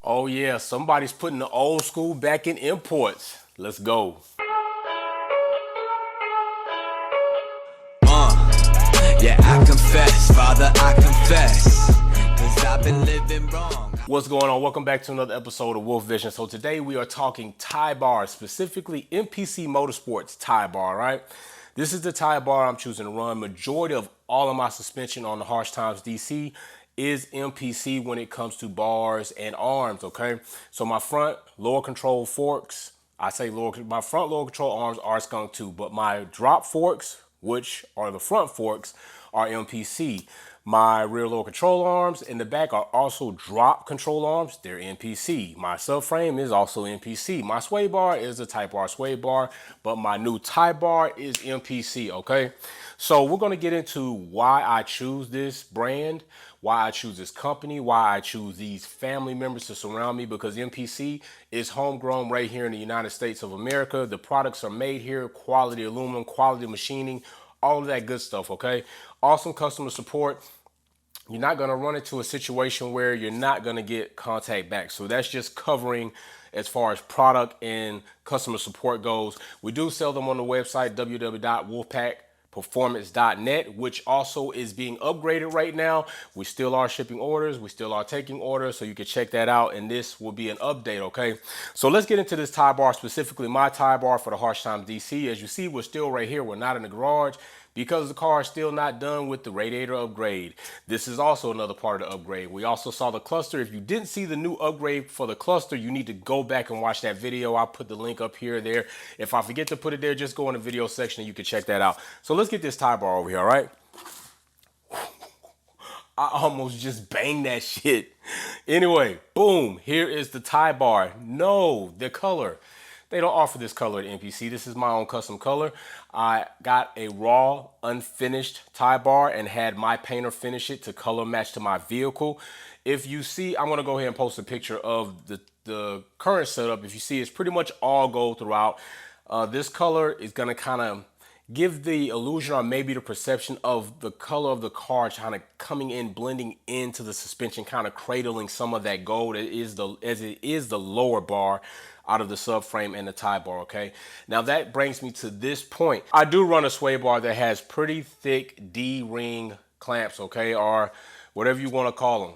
Oh yeah, somebody's putting the old school back in imports. Let's go. Yeah, I confess, Father, I confess, 'cause I've been living wrong. What's going on? Welcome back to another episode of Wolf Vision. So today we are talking tie bar, specifically MPC Motorsports tie bar, right? This is the tie bar I'm choosing to run. Majority of all of my suspension on the Harsh Times DC is MPC when it comes to bars and arms, okay? So my front lower control forks, my front lower control arms are Skunk 2, but my drop forks, which are the front forks, are MPC. My rear lower control arms in the back are also drop control arms. They're MPC. My subframe is also MPC. My sway bar is a Type R sway bar, but my new tie bar is MPC, okay? So we're gonna get into why I choose this brand, why I choose this company, why I choose these family members to surround me, because MPC is homegrown right here in the United States of America. The products are made here, quality aluminum, quality machining, all of that good stuff, okay? Awesome customer support. You're not going to run into a situation where you're not going to get contact back. So that's just covering as far as product and customer support goes. We do sell them on the website, www.wolfpackperformance.net, which also is being upgraded right now. We still are shipping orders. We still are taking orders. So you can check that out. And this will be an update, okay? So let's get into this tie bar, specifically my tie bar for the Harsh Times DC. As you see, we're still right here. We're not in the garage, because the car is still not done with the radiator upgrade. This is also another part of the upgrade. We also saw the cluster. If you didn't see the new upgrade for the cluster, you need to go back and watch that video. I'll put the link up here or there. If I forget to put it there, just go in the video section and you can check that out. So let's get this tie bar over here, all right? I almost just banged that shit. Anyway, boom, here is the tie bar. No, the color. They don't offer this color at MPC. This is my own custom color. I got a raw, unfinished tie bar and had my painter finish it to color match to my vehicle. If you see, I'm gonna go ahead and post a picture of the current setup. If you see, it's pretty much all gold throughout. This color is gonna kind of give the illusion or maybe the perception of the color of the car kind of coming in, blending into the suspension, kind of cradling some of that gold as it is the lower bar out of the subframe and the tie bar, okay? Now that brings me to this point. I do run a sway bar that has pretty thick D-ring clamps, okay? Or whatever you want to call them.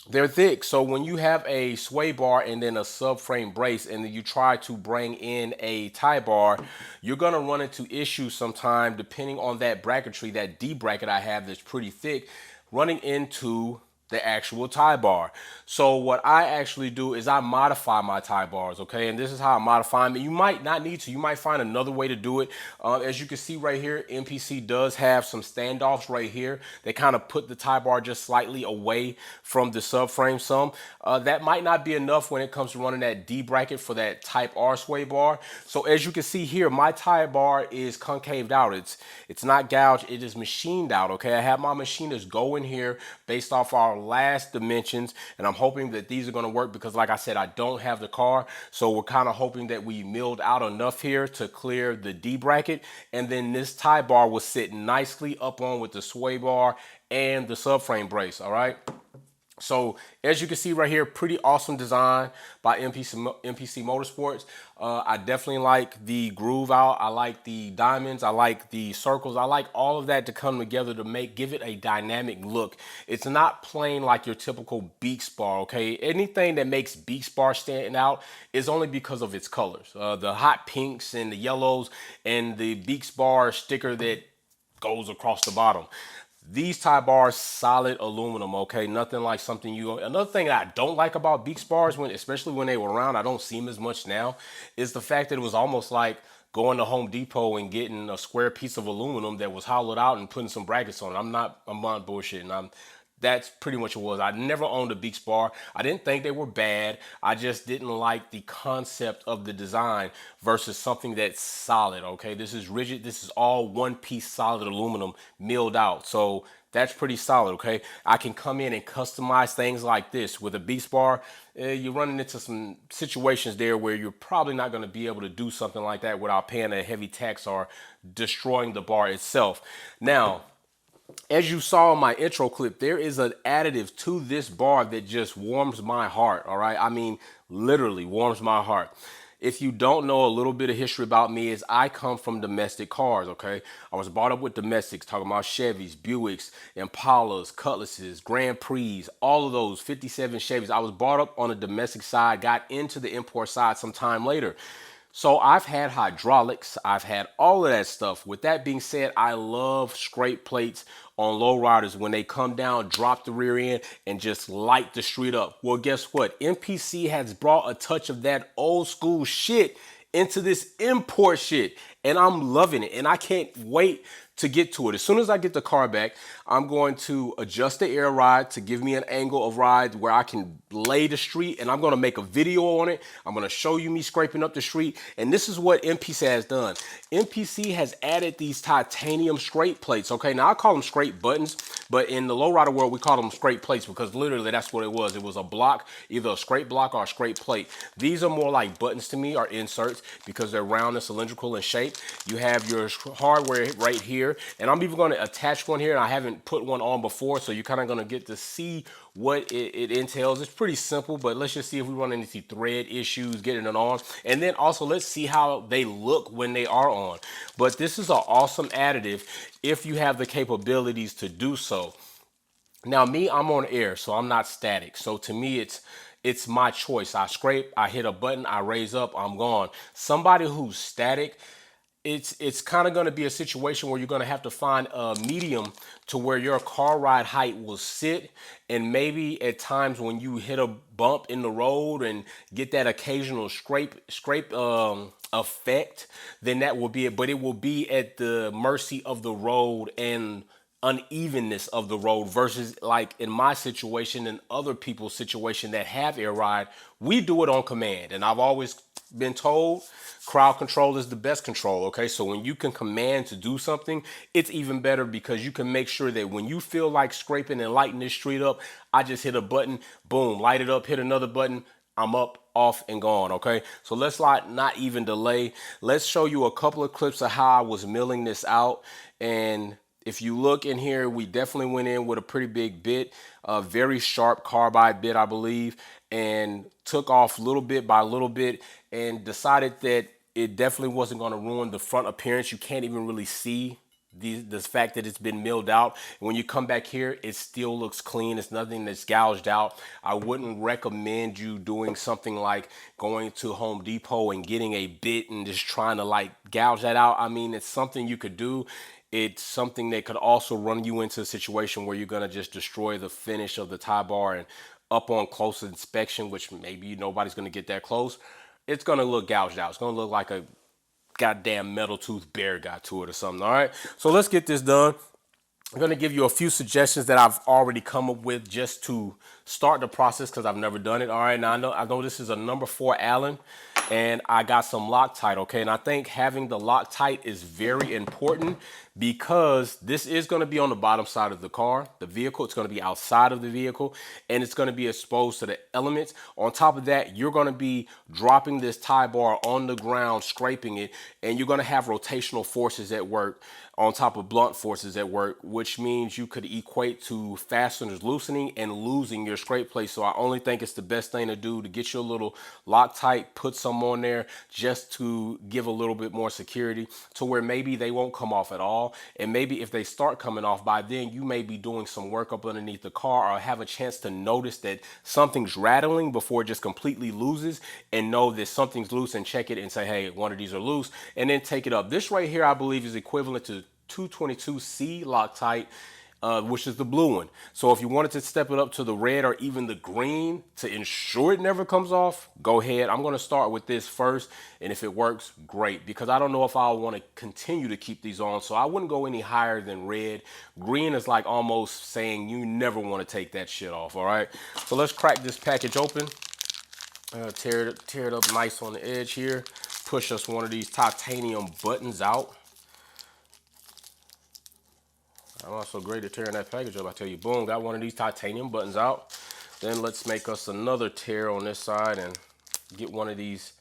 They're thick, so when you have a sway bar and then a subframe brace and then you try to bring in a tie bar, you're gonna run into issues sometime depending on that bracketry, that D bracket I have that's pretty thick, running into the actual tie bar. So what I actually do is I modify my tie bars, okay? And this is how I modify them. You might not need to. You might find another way to do it. As you can see right here, MPC does have some standoffs right here. They kind of put the tie bar just slightly away from the subframe some. That might not be enough when it comes to running that D bracket for that Type R sway bar. So as you can see here, my tie bar is concaved out. It's not gouged, it is machined out, okay? I have my machinist go in here based off our last dimensions, and I'm hoping that these are going to work because, like I said, I don't have the car, so we're kind of hoping that we milled out enough here to clear the D bracket, and then this tie bar will sit nicely up on with the sway bar and the subframe brace, all right? So as you can see right here, pretty awesome design by MPC Motorsports. I definitely like the groove out. I like the diamonds. I like the circles. I like all of that to come together to give it a dynamic look. It's not plain like your typical Beaks bar, okay? Anything that makes Beaks bar stand out is only because of its colors. The hot pinks and the yellows and the Beaks bar sticker that goes across the bottom. These tie bars, solid aluminum, okay? Nothing like something another thing that I don't like about Beaks bars, especially when they were around, I don't see them as much now, is the fact that it was almost like going to Home Depot and getting a square piece of aluminum that was hollowed out and putting some brackets on it. I'm not bullshitting. That's pretty much what it was. I never owned a Beaks bar. I didn't think they were bad. I just didn't like the concept of the design versus something that's solid, okay? This is rigid. This is all one-piece solid aluminum milled out. So that's pretty solid, okay? I can come in and customize things like this. With a Beaks bar, you're running into some situations there where you're probably not going to be able to do something like that without paying a heavy tax or destroying the bar itself. Now, as you saw in my intro clip, there is an additive to this bar that just warms my heart, all right? I mean, literally warms my heart. If you don't know, a little bit of history about me is I come from domestic cars, okay? I was brought up with domestics, talking about Chevys, Buicks, Impalas, Cutlasses, Grand Prix, all of those, 57 Chevys. I was brought up on the domestic side, got into the import side some time later. So I've had hydraulics, I've had all of that stuff. With that being said, I love scrape plates on lowriders when they come down, drop the rear end, and just light the street up. Well, guess what? MPC has brought a touch of that old school shit into this import shit, and I'm loving it, and I can't wait to get to it. As soon as I get the car back, I'm going to adjust the air ride to give me an angle of ride where I can lay the street, and I'm going to make a video on it. I'm going to show you me scraping up the street, and this is what MPC has done. MPC has added these titanium scrape plates. Okay, now I call them scrape buttons, but in the lowrider world, we call them scrape plates because literally that's what it was. It was a block, either a scrape block or a scrape plate. These are more like buttons to me, or inserts, because they're round and cylindrical in shape. You have your hardware right here, and I'm even going to attach one here, and I haven't put one on before, so you're kind of going to get to see what it entails. It's pretty simple, but let's just see if we run into thread issues getting it on, and then also let's see how they look when they are on. But this is an awesome additive if you have the capabilities to do so. Now me, I'm on air, so I'm not static. So to me, it's my choice. I scrape, I hit a button, I raise up, I'm gone. Somebody who's static, it's kind of going to be a situation where you're going to have to find a medium to where your car ride height will sit, and maybe at times when you hit a bump in the road and get that occasional scrape effect, then that will be it. But it will be at the mercy of the road and unevenness of the road, versus like in my situation and other people's situation that have air ride, we do it on command. And I've always been told crowd control is the best control. Okay, so when you can command to do something, it's even better because you can make sure that when you feel like scraping and lighting this street up, I just hit a button, boom, light it up, hit another button, I'm up, off, and gone. Okay, so let's not even delay. Let's show you a couple of clips of how I was milling this out. And if you look in here, we definitely went in with a pretty big bit, a very sharp carbide bit, I believe, and took off little bit by little bit, and decided that it definitely wasn't going to ruin the front appearance. You can't even really see the fact that it's been milled out. And when you come back here, it still looks clean. It's nothing that's gouged out. I wouldn't recommend you doing something like going to Home Depot and getting a bit and just trying to like gouge that out. I mean, it's something you could do. It's something that could also run you into a situation where you're going to just destroy the finish of the tie bar, and up on close inspection, which maybe nobody's going to get that close, it's going to look gouged out. It's going to look like a goddamn metal tooth bear got to it or something. All right, so let's get this done. I'm going to give you a few suggestions that I've already come up with just to start the process, because I've never done it. All right, now I know this is a number 4 Allen, and I got some Loctite. Okay, and I think having the Loctite is very important because this is going to be on the bottom side of the car, the vehicle. It's going to be outside of the vehicle, and it's going to be exposed to the elements. On top of that, you're going to be dropping this tie bar on the ground, scraping it, and you're going to have rotational forces at work on top of blunt forces at work, which means you could equate to fasteners loosening and losing your scrape plate. So I only think it's the best thing to do to get you a little Loctite, put some on there just to give a little bit more security to where maybe they won't come off at all. And maybe if they start coming off, by then you may be doing some work up underneath the car, or have a chance to notice that something's rattling before it just completely loses, and know that something's loose and check it and say, hey, one of these are loose, and then take it up. This right here, I believe, is equivalent to 222C Loctite, which is the blue one. So if you wanted to step it up to the red or even the green to ensure it never comes off, go ahead. I'm going to start with this first, and if it works, great, because I don't know if I want to continue to keep these on, so I wouldn't go any higher than red. Green is like almost saying you never want to take that shit off. All right, so let's crack this package open. Tear it up nice on the edge here. Push us one of these titanium buttons out. I'm also great at tearing that package up. I tell you, boom, got one of these titanium buttons out. Then let's make us another tear on this side and get one of these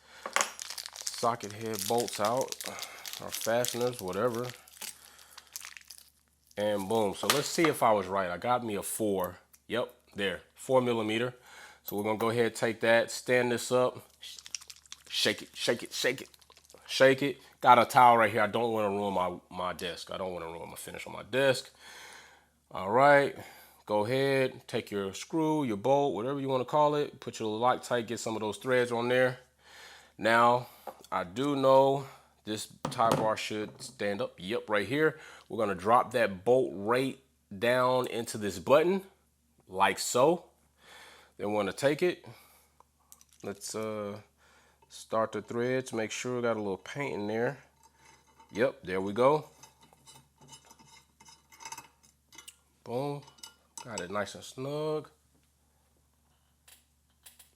socket head bolts out, or fasteners, whatever. And boom. So let's see if I was right. I got me a 4. Yep, there, 4 millimeter. So we're gonna go ahead and take that, stand this up, shake it, shake it, shake it, shake it. Got a towel right here. I don't want to ruin my desk. I don't want to ruin my finish on my desk. All right, go ahead, take your screw, your bolt, whatever you want to call it, put your Loctite, get some of those threads on there. Now, I do know this tie bar should stand up. Yep, right here. We're gonna drop that bolt right down into this button, like so. Then we're gonna take it. Let's start the threads, make sure we got a little paint in there. Yep, there we go. Boom, got it nice and snug.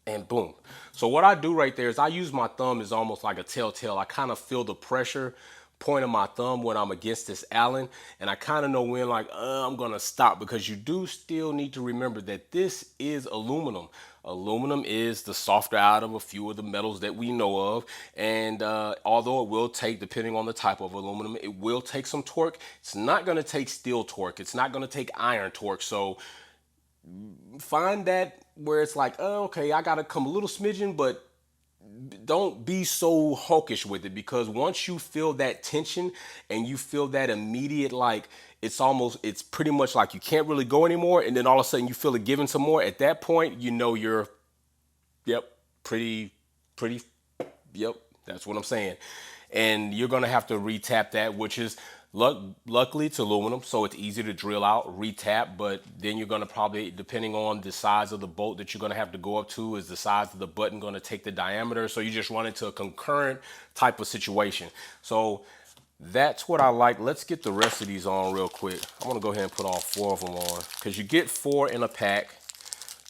And boom. So what I do right there is I use my thumb as almost like a telltale. I kind of feel the pressure point of my thumb when I'm against this Allen, and I kind of know when like I'm gonna stop, because you do still need to remember that this is aluminum. Aluminum is the softer out of a few of the metals that we know of, and although it will take, depending on the type of aluminum, it will take some torque. It's not gonna take steel torque. It's not gonna take iron torque. So find that where it's like, oh, okay, I gotta come a little smidgen, but don't be so hawkish with it, because once you feel that tension and you feel that immediate, like it's pretty much like you can't really go anymore, and then all of a sudden you feel it giving some more. At that point, you know you're, yep, pretty, yep, that's what I'm saying. And you're gonna have to retap that, which is luckily it's aluminum, so it's easy to drill out, retap. But then you're gonna probably, depending on the size of the bolt that you're gonna have to go up to, is the size of the button gonna take the diameter. So you just run into a concurrent type of situation. So that's what I like. Let's get the rest of these on real quick. I'm gonna go ahead and put all 4 of them on, because you get 4 in a pack.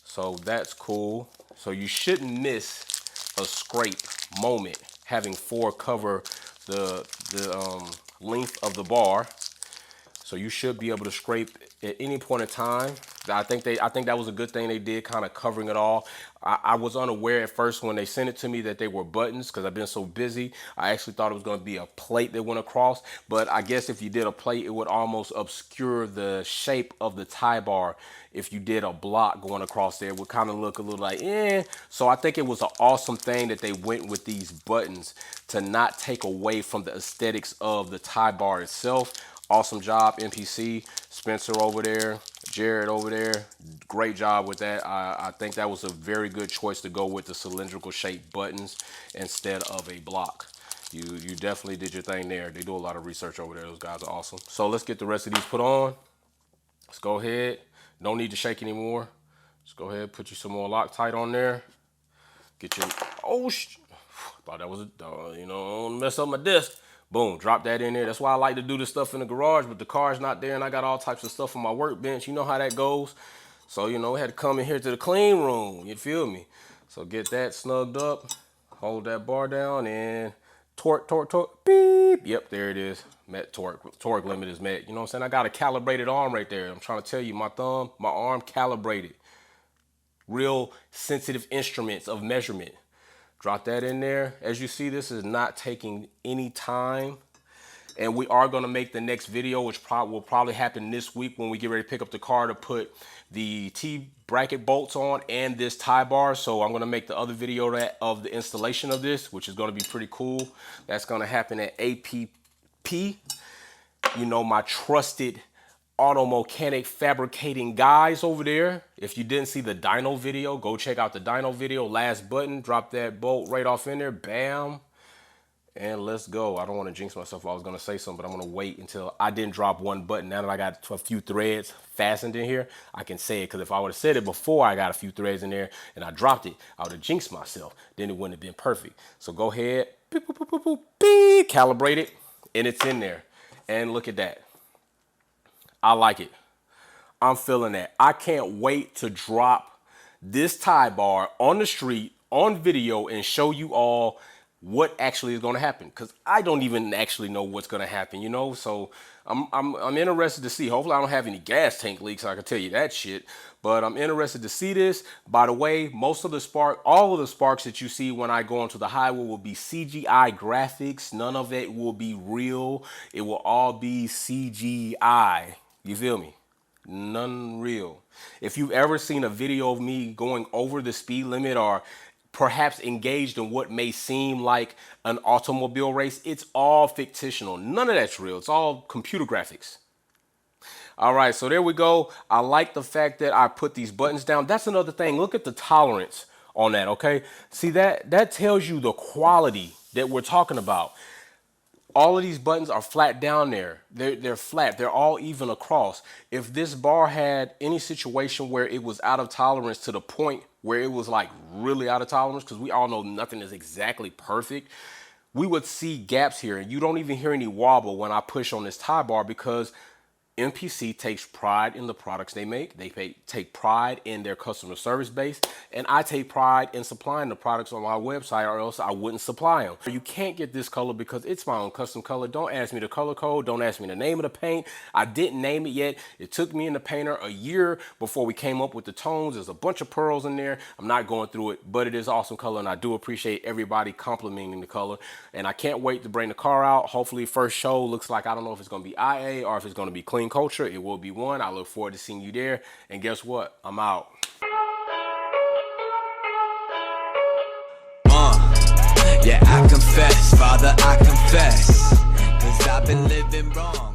So that's cool. So you shouldn't miss a scrape moment having 4 cover the length of the bar. So you should be able to scrape at any point in time. I think that was a good thing they did, kind of covering it all. I was unaware at first when they sent it to me that they were buttons, because I've been so busy. I actually thought it was going to be a plate that went across, but I guess if you did a plate, it would almost obscure the shape of the tie bar. If you did a block going across there, it would kind of look a little like, eh. So I think it was an awesome thing that they went with these buttons to not take away from the aesthetics of the tie bar itself. Awesome job, NPC. Spencer over there, Jared over there. Great job with that. I think that was a very good choice to go with the cylindrical shaped buttons instead of a block. You definitely did your thing there. They do a lot of research over there. Those guys are awesome. So let's get the rest of these put on. Let's go ahead. Don't need to shake anymore. Just go ahead, put you some more Loctite on there. Get your, oh, thought that was a, don't mess up my disc. Boom, drop that in there. That's why I like to do this stuff in the garage, but the car's not there and I got all types of stuff on my workbench. You know how that goes. So, we had to come in here to the clean room. You feel me? So get that snugged up. Hold that bar down and torque, torque, torque, beep. Yep, there it is. Met torque. Torque limit is met. You know what I'm saying? I got a calibrated arm right there. I'm trying to tell you, my thumb, my arm calibrated. Real sensitive instruments of measurement. Drop that in there. As you see, this is not taking any time. And we are going to make the next video, which will probably happen this week when we get ready to pick up the car, to put the T-bracket bolts on and this tie bar. So I'm going to make the other video of the installation of this, which is going to be pretty cool. That's going to happen at APP. My trusted auto mechanic fabricating guys over there. If you didn't see the dyno video, go check out the dyno video. Last button, drop that bolt right off in there, bam, and let's go. I don't want to jinx myself. I was going to say something, but I'm going to wait until I didn't drop one button. Now that I got a few threads fastened in here, I can say it, because if I would have said it before I got a few threads in there and I dropped it, I would have jinxed myself. Then it wouldn't have been perfect. So go ahead, beep, boop, boop, boop, boop, beep, calibrate it, and it's in there. And look at that. I like it. I'm feeling that. I can't wait to drop this tie bar on the street, on video, and show you all what actually is going to happen, because I don't even actually know what's going to happen, So I'm interested to see. Hopefully I don't have any gas tank leaks, I can tell you that shit. But I'm interested to see this. By the way, all of the sparks that you see when I go onto the highway will be CGI graphics. None of it will be real. It will all be CGI. You feel me? None real. If you've ever seen a video of me going over the speed limit or perhaps engaged in what may seem like an automobile race, it's all fictional. None of that's real. It's all computer graphics. All right, so there we go. I like the fact that I put these buttons down. That's another thing. Look at the tolerance on that, okay? See, that tells you the quality that we're talking about. All of these buttons are flat down there. They're flat. They're all even across. If this bar had any situation where it was out of tolerance to the point where it was like really out of tolerance, because we all know nothing is exactly perfect, we would see gaps here. And you don't even hear any wobble when I push on this tie bar, because MPC takes pride in the products they make. They take pride in their customer service base, and I take pride in supplying the products on my website, or else I wouldn't supply them. You can't get this color because it's my own custom color. Don't ask me the color code. Don't ask me the name of the paint. I didn't name it yet. It took me and the painter a year before we came up with the tones. There's a bunch of pearls in there. I'm not going through it, but it is awesome color, and I do appreciate everybody complimenting the color. And I can't wait to bring the car out. Hopefully first show looks like, I don't know if it's going to be IA or if it's going to be Clean Culture. It will be one. I look forward to seeing you there. And guess what? I'm out. Yeah, I confess, Father, I confess, 'cause I've been living wrong.